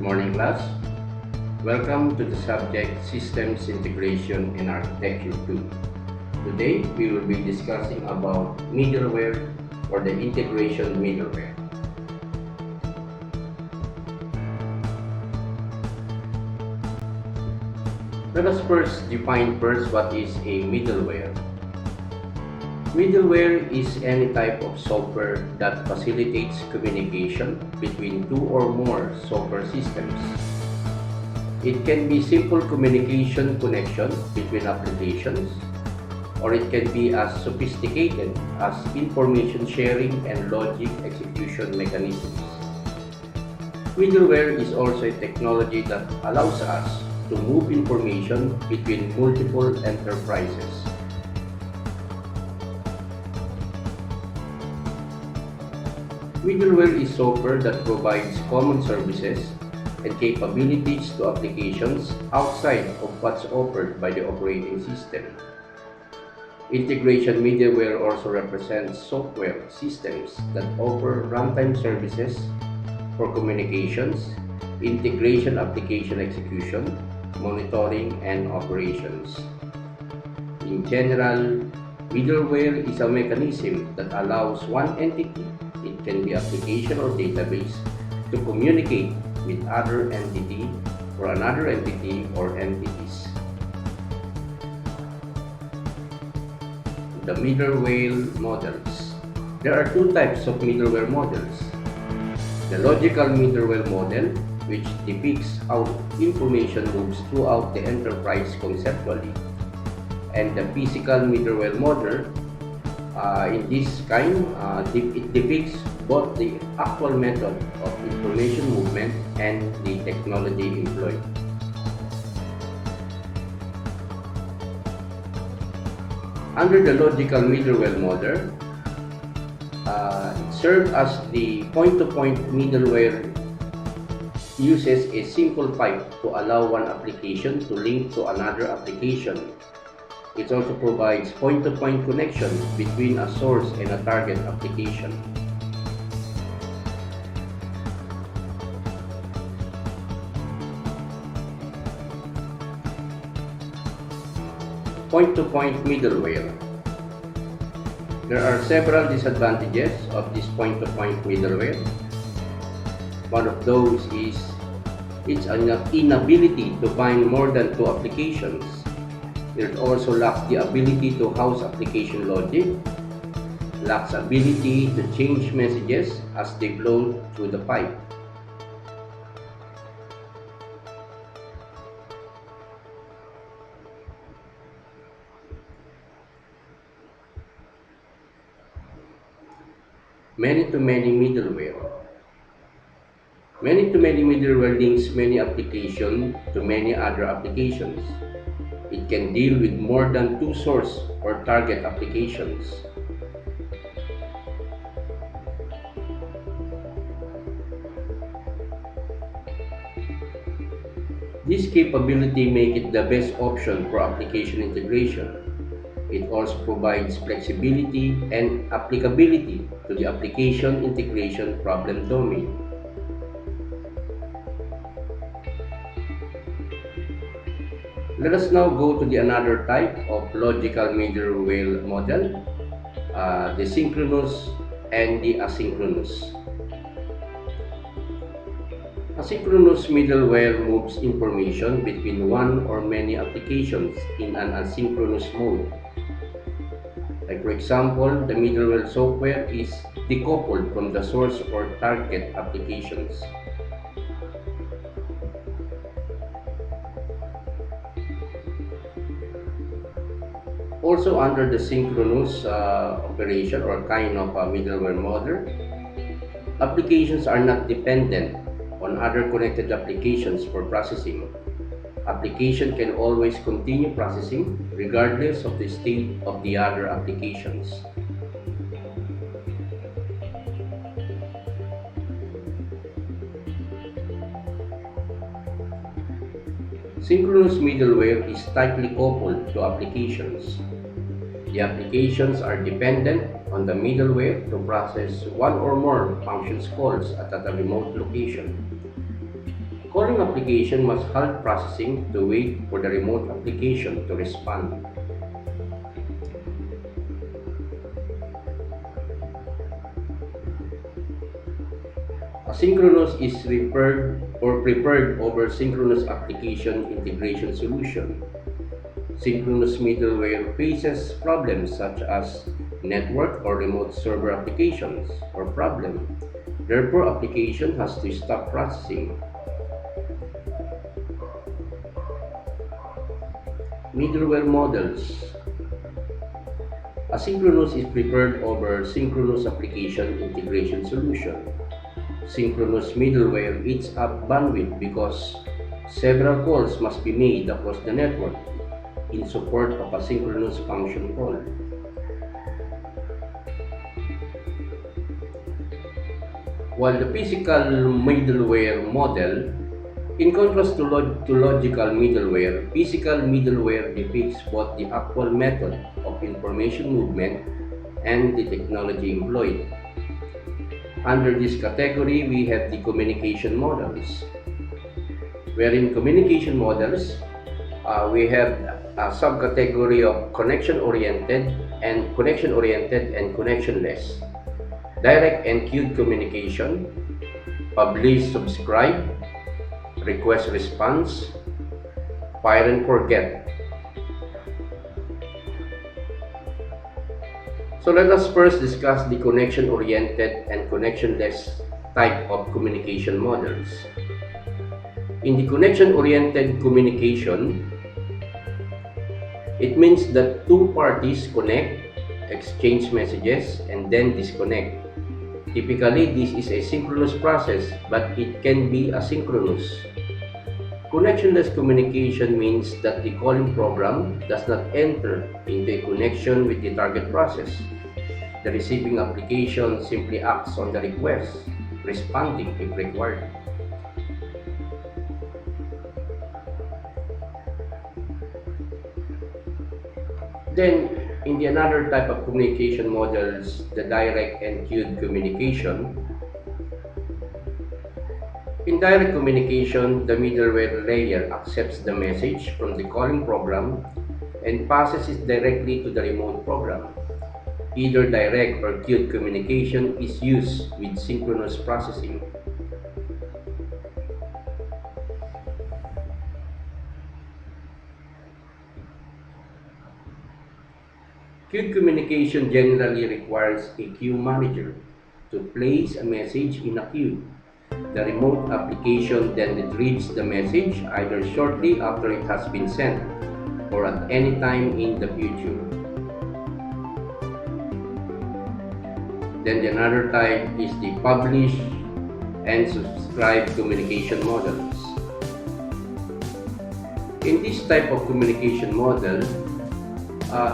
morning, class. Welcome to the subject Systems Integration and Architecture 2. Today, we will be discussing about middleware or the integration middleware. Let us first define what is a middleware. Middleware is any type of software that facilitates communication between two or more software systems. It can be simple communication connection between applications, or it can be as sophisticated as information sharing and logic execution mechanisms. Middleware is also a technology that allows us to move information between multiple enterprises. Middleware is software that provides common services and capabilities to applications outside of what's offered by the operating system. Integration middleware also represents software systems that offer runtime services for communications, integration application execution, monitoring, and operations. In general, middleware is a mechanism that allows one entity, it can be application or database, to communicate with other entity or another entity or entities. The middleware models. There are two types of middleware models. The logical middleware model, which depicts how information moves throughout the enterprise conceptually, and the physical middleware model. In this kind, it depicts both the actual method of information movement and the technology employed. Under the logical middleware model, it serves as the point-to-point middleware uses a simple pipe to allow one application to link to another application. It also provides point-to-point connection between a source and a target application. Point-to-point middleware. There are several disadvantages of this point-to-point middleware. One of those is its inability to bind more than two applications. It also lacks the ability to house application logic, lacks ability to change messages as they flow through the pipe. Many-to-many middleware. Many-to-many middleware links many applications to many other applications. It can deal with more than two source or target applications. This capability makes it the best option for application integration. It also provides flexibility and applicability to the application integration problem domain. Let us now go to the another type of logical middleware model, the synchronous and the asynchronous. Asynchronous middleware moves information between one or many applications in an asynchronous mode. Like for example, the middleware software is decoupled from the source or target applications. Also under the synchronous operation or kind of middleware model, applications are not dependent on other connected applications for processing. Application can always continue processing regardless of the state of the other applications. Synchronous middleware is tightly coupled to applications. The applications are dependent on the middleware to process one or more functions calls at a remote location. calling application must halt processing to wait for the remote application to respond. Asynchronous is preferred over synchronous application integration solution. Synchronous middleware faces problems such as network or remote server applications or problem. Therefore, application has to stop processing. Middleware models. Asynchronous is preferred over synchronous application integration solution. Synchronous middleware eats up bandwidth because several calls must be made across the network in support of a synchronous function call. While the physical middleware model, in contrast to logical middleware, physical middleware depicts both the actual method of information movement and the technology employed. Under this category, we have the communication models. Wherein communication models, we have a subcategory of connection-oriented and connectionless, direct and queued communication, publish-subscribe, request-response, fire and forget. So let us first discuss the connection-oriented and connectionless type of communication models. In the connection-oriented communication, it means that two parties connect, exchange messages, and then disconnect. Typically, this is a synchronous process, but it can be asynchronous. Connectionless communication means that the calling program does not enter into a connection with the target process. The receiving application simply acts on the request, responding if required. Then, in the another type of communication models, the direct and queued communication. In direct communication, the middleware layer accepts the message from the calling program and passes it directly to the remote program. Either direct or queued communication is used with synchronous processing. Queued communication generally requires a queue manager to place a message in a queue. The remote application then retrieves the message either shortly after it has been sent or at any time in the future. Then the another type is the publish and subscribe communication models. In this type of communication model,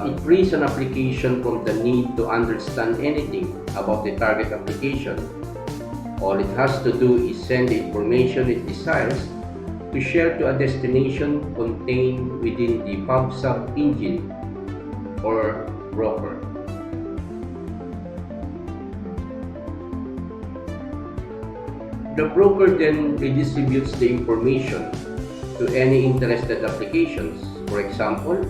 it frees an application from the need to understand anything about the target application. All it has to do is send the information it desires to share to a destination contained within the pub/sub engine or broker. The broker then redistributes the information to any interested applications. For example,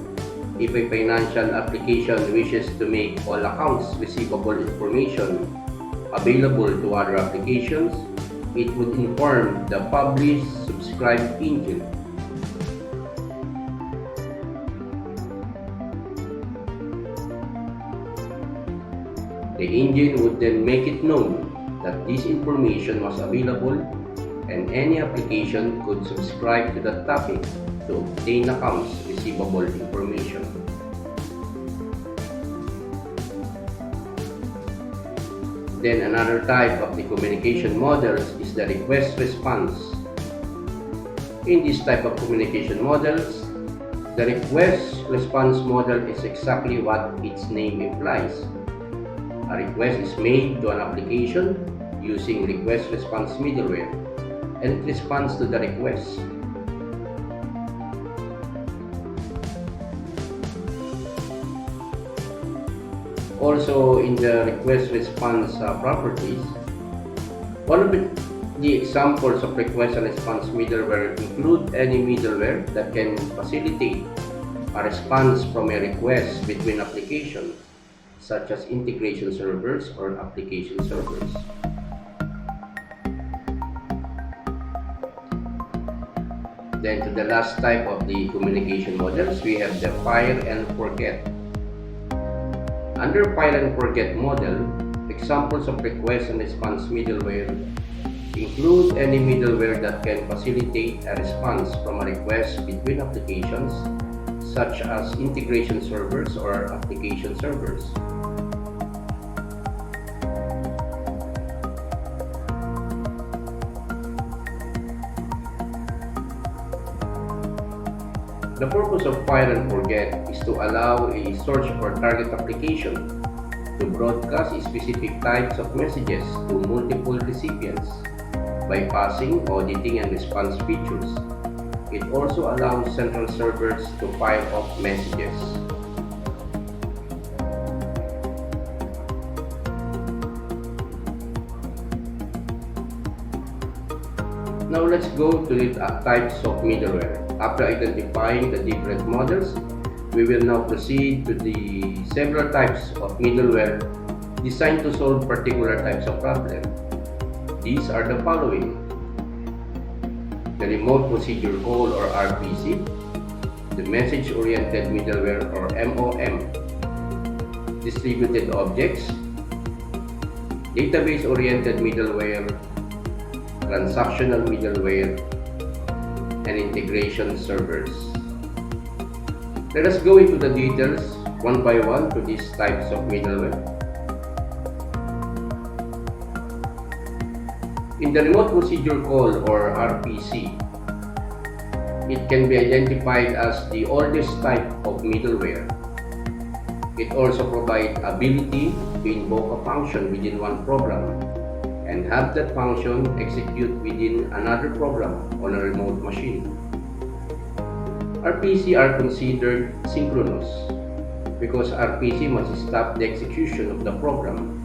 if a financial application wishes to make all accounts receivable information available to other applications, it would inform the publish-subscribe engine. The engine would then make it known that this information was available and any application could subscribe to that topic to obtain accounts receivable information. Then another type of the communication models is the request response. In this type of communication models, the request response model is exactly what its name implies. A request is made to an application using request response middleware, and it responds to the request. Also, in the request response properties, one of The examples of request and response middleware include any middleware that can facilitate a response from a request between applications, such as integration servers or application servers. Then to the last type of the communication models, we have the fire and forget. Under fire and forget model, examples of request and response middleware include any middleware that can facilitate a response from a request between applications, such as integration servers or application servers. The purpose of fire and forget is to allow a search for target application to broadcast specific types of messages to multiple recipients, bypassing auditing and response features. It also allows central servers to fire off messages. Now let's go to the types of middleware. After identifying the different models, we will now proceed to the several types of middleware designed to solve particular types of problems. These are the following: the remote procedure call or RPC, the message-oriented middleware or MOM, distributed objects, database-oriented middleware, transactional middleware, and integration servers. Let us go into the details one by one to these types of middleware. In the remote procedure call or RPC, it can be identified as the oldest type of middleware. It also provides ability to invoke a function within one program and have that function execute within another program on a remote machine. RPC are considered synchronous because RPC must stop the execution of the program.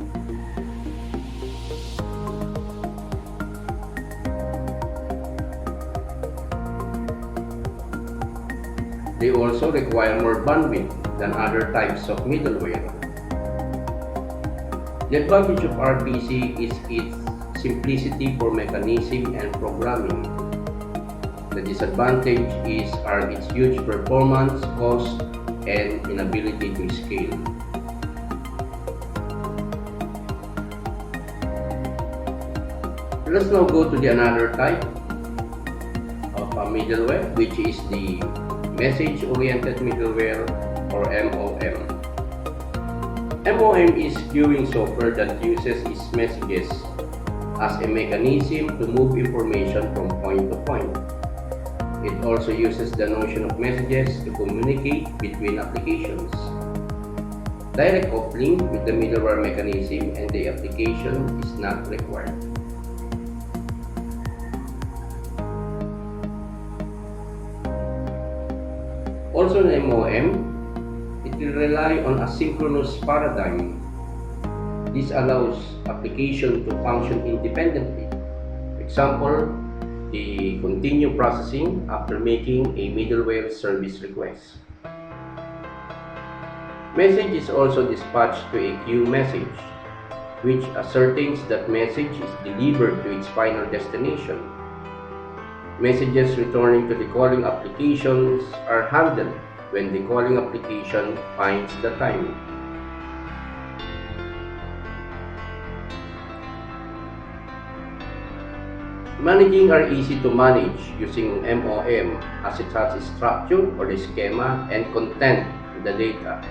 They also require more bandwidth than other types of middleware. The advantage of RPC is its simplicity for mechanism and programming. The disadvantage are its huge performance, cost, and inability to scale. Let's now go to the another type of a middleware, which is the message-oriented middleware or MOM. MOM is queuing software that uses its messages as a mechanism to move information from point to point. It also uses the notion of messages to communicate between applications. Direct coupling with the middleware mechanism and the application is not required. Also in MOM, it will rely on asynchronous paradigm. This allows application to function independently. Example, the continue processing after making a middleware service request. Message is also dispatched to a queue message, which ascertains that message is delivered to its final destination. Messages returning to the calling applications are handled when the calling application finds the time. Managing are easy to manage using MOM as it has a structure or the schema and content in the data.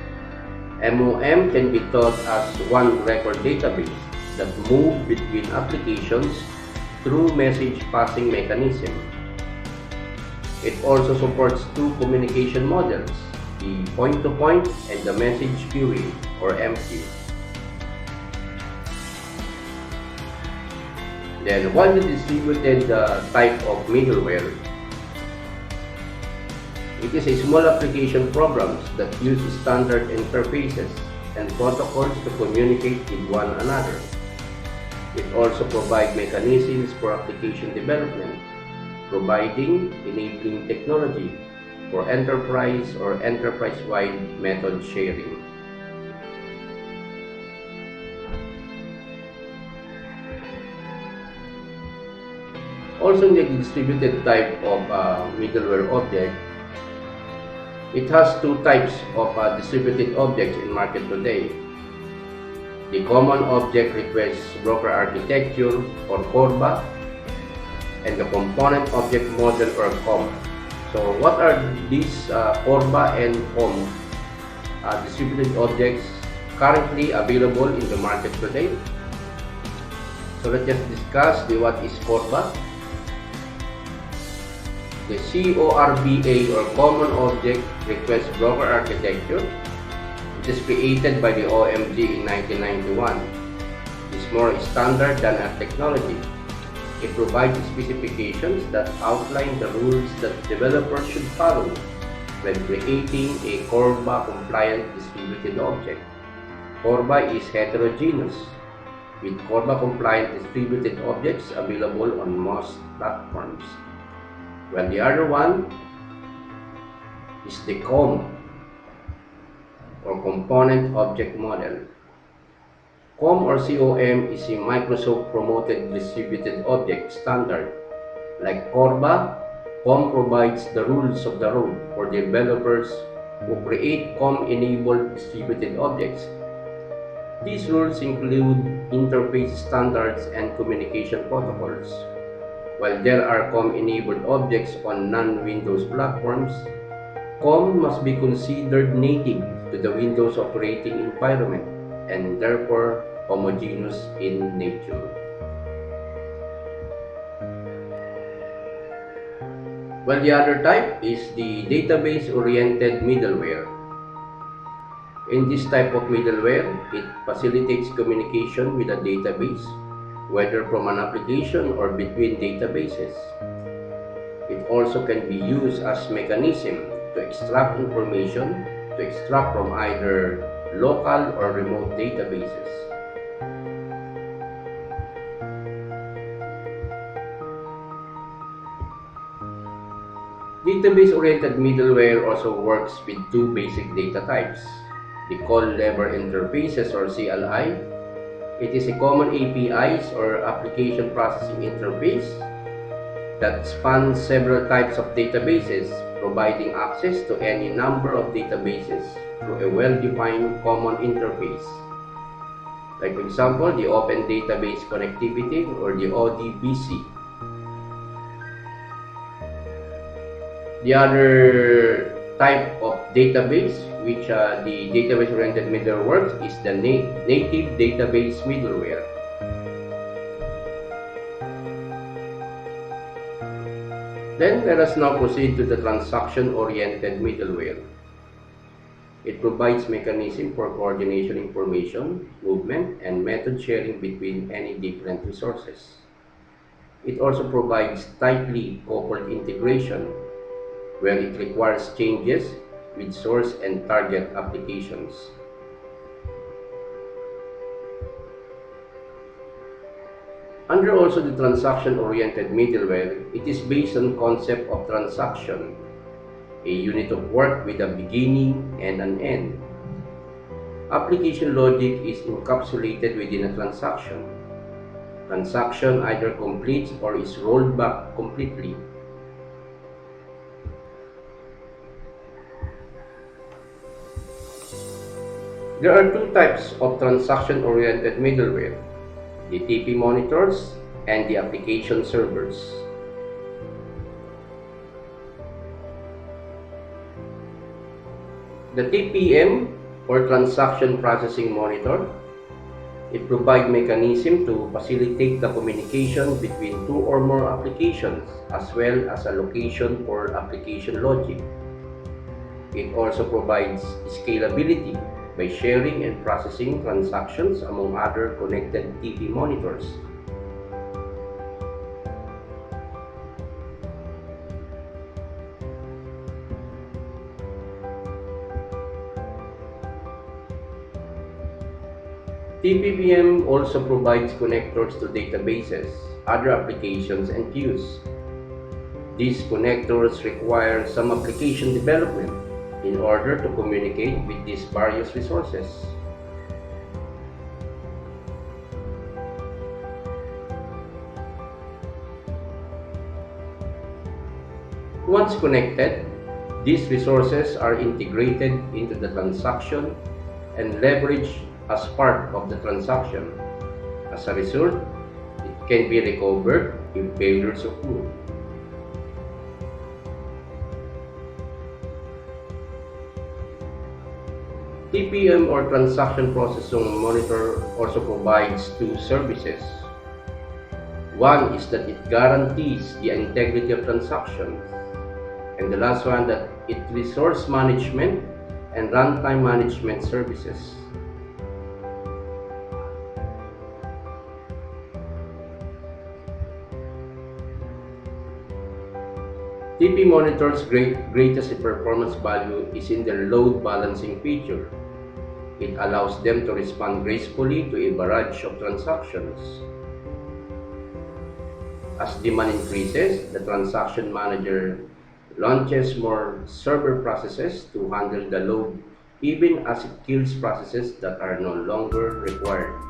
MOM can be thought as one record database that moves between applications through message passing mechanism. It also supports two communication models, the point-to-point and the message queuing or MQ. Then, while the distributed type of middleware, it is a small application programs that use standard interfaces and protocols to communicate with one another. It also provides mechanisms for application development, providing enabling technology for enterprise or enterprise-wide method sharing. Also, in the distributed type of middleware object, it has two types of distributed objects in market today. The Common Object Request Broker Architecture or CORBA and the Component Object Model or COM. So what are these CORBA and COM distributed objects currently available in the market today? So let's just discuss what is CORBA. The CORBA or Common Object Request Broker Architecture, it is created by the OMG in 1991. It is more standard than a technology. It provides specifications that outline the rules that developers should follow when creating a CORBA-compliant distributed object. CORBA is heterogeneous, with CORBA-compliant distributed objects available on most platforms. Well, the other one is the COM or Component Object Model. COM or COM is a Microsoft promoted distributed object standard. Like CORBA, COM provides the rules of the road for developers who create COM-enabled distributed objects. These rules include interface standards and communication protocols. While there are COM-enabled objects on non-Windows platforms, COM must be considered native to the Windows operating environment and therefore homogeneous in nature. Well, the other type is the database-oriented middleware. In this type of middleware, it facilitates communication with a database, whether from an application or between databases. It also can be used as mechanism to extract information from either local or remote databases. Database-oriented middleware also works with two basic data types, the call lever interfaces or CLI. It is a common APIs or application processing interface that spans several types of databases, providing access to any number of databases through a well-defined common interface. Like for example, the Open Database Connectivity or the ODBC. The other type of database which the database-oriented middleware works is the native database middleware. Then let us now proceed to the transaction-oriented middleware. It provides mechanism for coordination information, movement, and method sharing between any different resources. It also provides tightly coupled integration, where it requires changes with source and target applications. Under also the transaction-oriented middleware, it is based on concept of transaction, a unit of work with a beginning and an end. Application logic is encapsulated within a transaction. Transaction either completes or is rolled back completely. There are two types of transaction-oriented middleware, the TP monitors and the application servers. The TPM or Transaction Processing Monitor, it provides mechanism to facilitate the communication between two or more applications as well as a location for application logic. It also provides scalability by sharing and processing transactions among other connected TP monitors. TPPM also provides connectors to databases, other applications, and queues. These connectors require some application development in order to communicate with these various resources. Once connected, these resources are integrated into the transaction and leveraged as part of the transaction. As a result, it can be recovered if failures occur. TPM or Transaction Processing Monitor also provides two services. One is that it guarantees the integrity of transactions, and the last one that it resource management and runtime management services. TP Monitor's greatest performance value is in their load balancing feature. It allows them to respond gracefully to a barrage of transactions. As demand increases, the transaction manager launches more server processes to handle the load, even as it kills processes that are no longer required.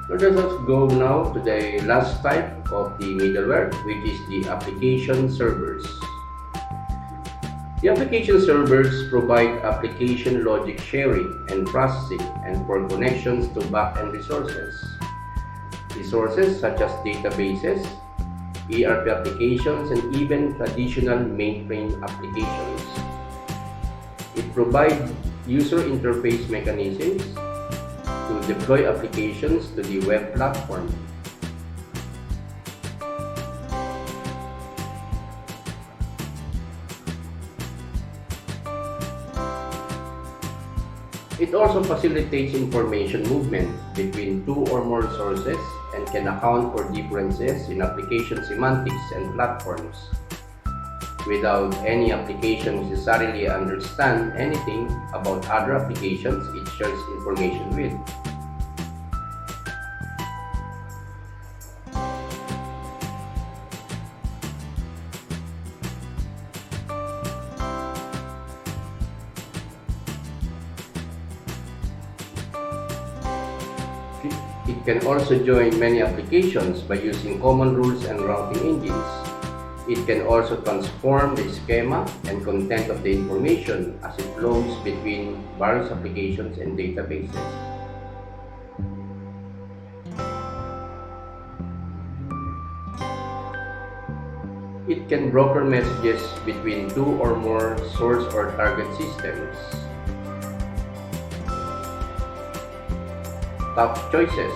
So let us go now to the last type of the middleware, which is the application servers. The application servers provide application logic sharing and processing and for connections to back-end resources. Resources such as databases, ERP applications, and even traditional mainframe applications. It provides user interface mechanisms to deploy applications to the web platform. It also facilitates information movement between two or more sources and can account for differences in application semantics and platforms. Without any application necessarily understand anything about other applications it shares information with. It can also join many applications by using common rules and routing engines. It can also transform the schema and content of the information as it flows between various applications and databases. It can broker messages between two or more source or target systems. Top choices.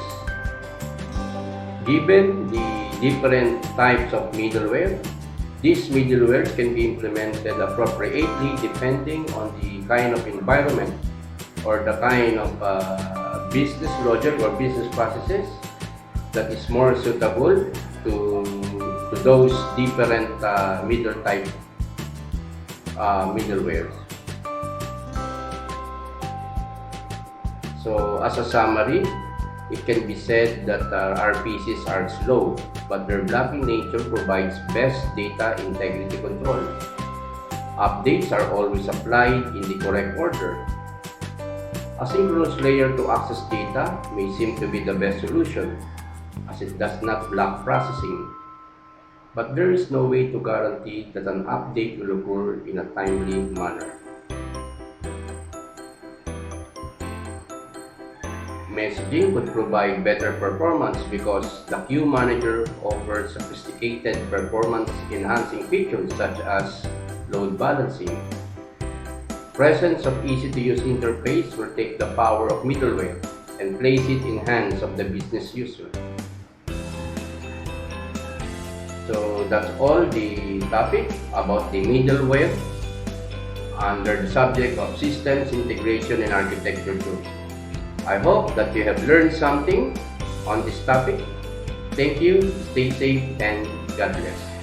Given the different types of middleware, these middlewares can be implemented appropriately depending on the kind of environment or the kind of business logic or business processes that is more suitable to those different middlewares. So as a summary, it can be said that RPCs are slow, but their blocking nature provides best data integrity control. Updates are always applied in the correct order. A synchronous layer to access data may seem to be the best solution, as it does not block processing. But there is no way to guarantee that an update will occur in a timely manner. Messaging would provide better performance because the queue manager offers sophisticated performance-enhancing features such as load balancing. Presence of easy-to-use interface will take the power of middleware and place it in hands of the business user. So that's all the topic about the middleware under the subject of systems integration and architecture tools. I hope that you have learned something on this topic. Thank you, stay safe, and God bless.